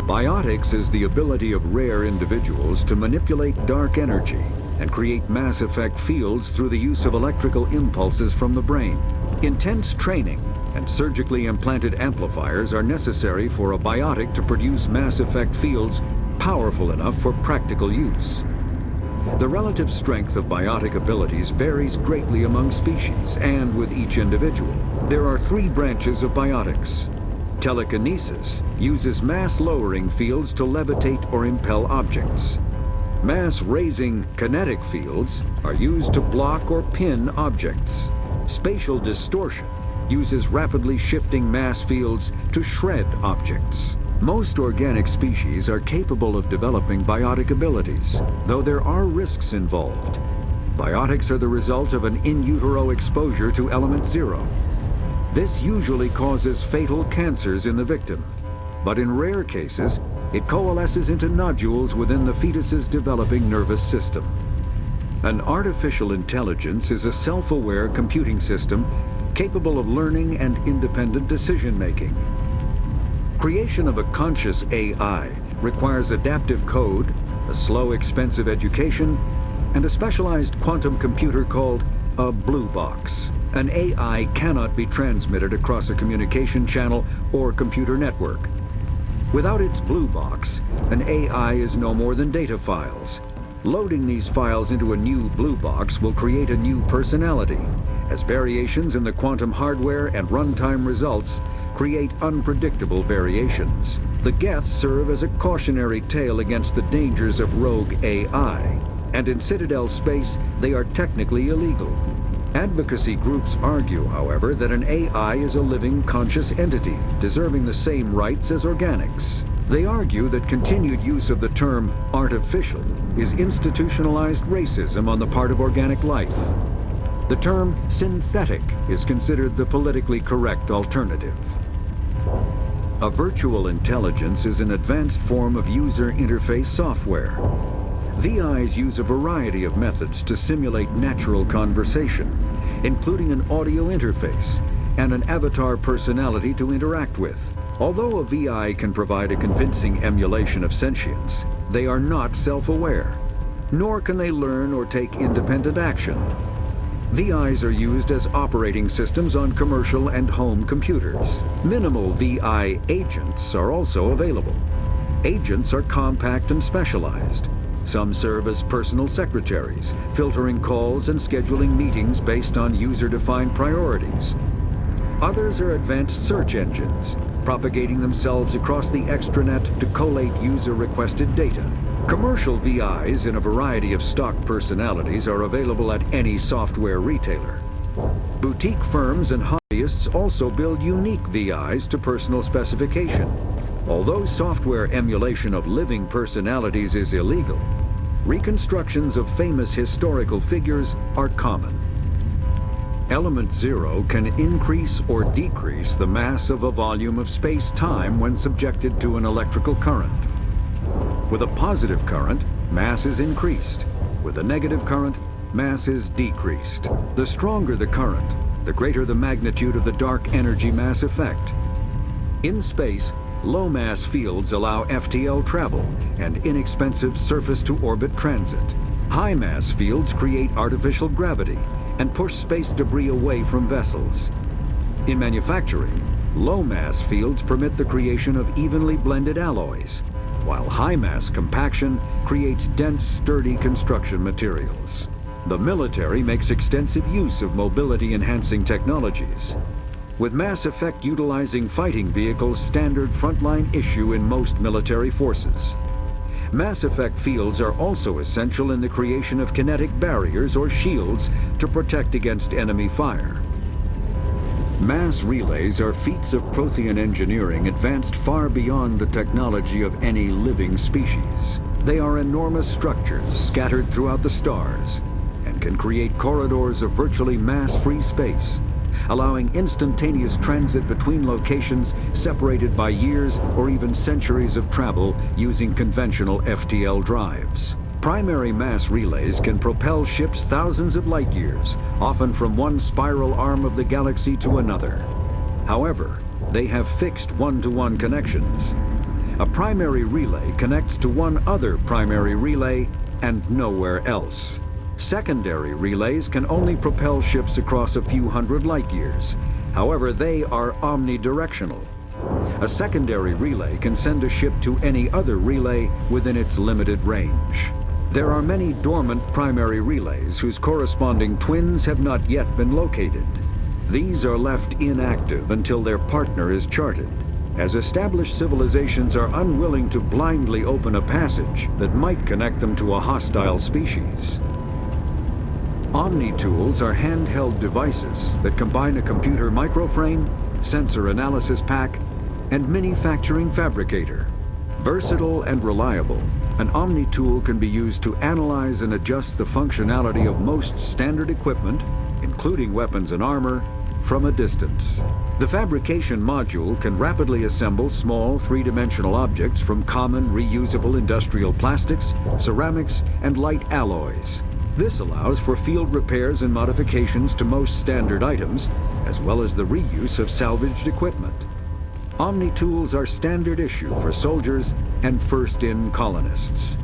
Biotics is the ability of rare individuals to manipulate dark energy and create mass effect fields through the use of electrical impulses from the brain. Intense training and surgically implanted amplifiers are necessary for a biotic to produce mass effect fields powerful enough for practical use. The relative strength of biotic abilities varies greatly among species and with each individual. There are three branches of biotics. Telekinesis uses mass-lowering fields to levitate or impel objects. Mass-raising kinetic fields are used to block or pin objects. Spatial distortion uses rapidly shifting mass fields to shred objects. Most organic species are capable of developing biotic abilities, though there are risks involved. Biotics are the result of an in utero exposure to element 0. This usually causes fatal cancers in the victim, but in rare cases, it coalesces into nodules within the fetus's developing nervous system. An artificial intelligence is a self-aware computing system capable of learning and independent decision-making. Creation of a conscious AI requires adaptive code, a slow, expensive education, and a specialized quantum computer called a blue box. An AI cannot be transmitted across a communication channel or computer network. Without its blue box, an AI is no more than data files. Loading these files into a new blue box will create a new personality, as variations in the quantum hardware and runtime results create unpredictable variations. The Geths serve as a cautionary tale against the dangers of rogue AI, and in Citadel space, they are technically illegal. Advocacy groups argue, however, that an AI is a living, conscious entity, deserving the same rights as organics. They argue that continued use of the term artificial is institutionalized racism on the part of organic life. The term synthetic is considered the politically correct alternative. A virtual intelligence is an advanced form of user interface software. VIs use a variety of methods to simulate natural conversation, including an audio interface and an avatar personality to interact with. Although a VI can provide a convincing emulation of sentience, they are not self-aware, nor can they learn or take independent action. VIs are used as operating systems on commercial and home computers. Minimal VI agents are also available. Agents are compact and specialized. Some serve as personal secretaries, filtering calls and scheduling meetings based on user-defined priorities. Others are advanced search engines, propagating themselves across the extranet to collate user-requested data. Commercial VIs in a variety of stock personalities are available at any software retailer. Boutique firms and hobbyists also build unique VIs to personal specification. Although software emulation of living personalities is illegal, reconstructions of famous historical figures are common. Element 0 can increase or decrease the mass of a volume of space-time when subjected to an electrical current. With a positive current, mass is increased. With a negative current, mass is decreased. The stronger the current, the greater the magnitude of the dark energy mass effect. In space, low-mass fields allow FTL travel and inexpensive surface-to-orbit transit. High-mass fields create artificial gravity and push space debris away from vessels. In manufacturing, low-mass fields permit the creation of evenly blended alloys, while high-mass compaction creates dense, sturdy construction materials. The military makes extensive use of mobility-enhancing technologies, with mass effect utilizing fighting vehicles standard frontline issue in most military forces. Mass effect fields are also essential in the creation of kinetic barriers or shields to protect against enemy fire. Mass relays are feats of Prothean engineering advanced far beyond the technology of any living species. They are enormous structures scattered throughout the stars and can create corridors of virtually mass-free space, allowing instantaneous transit between locations separated by years or even centuries of travel using conventional FTL drives. Primary mass relays can propel ships thousands of light years, often from one spiral arm of the galaxy to another. However, they have fixed one-to-one connections. A primary relay connects to one other primary relay and nowhere else. Secondary relays can only propel ships across a few hundred light years. However, they are omnidirectional. A secondary relay can send a ship to any other relay within its limited range. There are many dormant primary relays whose corresponding twins have not yet been located. These are left inactive until their partner is charted, as established civilizations are unwilling to blindly open a passage that might connect them to a hostile species. Omni Tools are handheld devices that combine a computer microframe, sensor analysis pack, and manufacturing fabricator. Versatile and reliable, an Omni Tool can be used to analyze and adjust the functionality of most standard equipment, including weapons and armor, from a distance. The fabrication module can rapidly assemble small three-dimensional objects from common reusable industrial plastics, ceramics, and light alloys. This allows for field repairs and modifications to most standard items, as well as the reuse of salvaged equipment. Omni Tools are standard issue for soldiers and first-in colonists.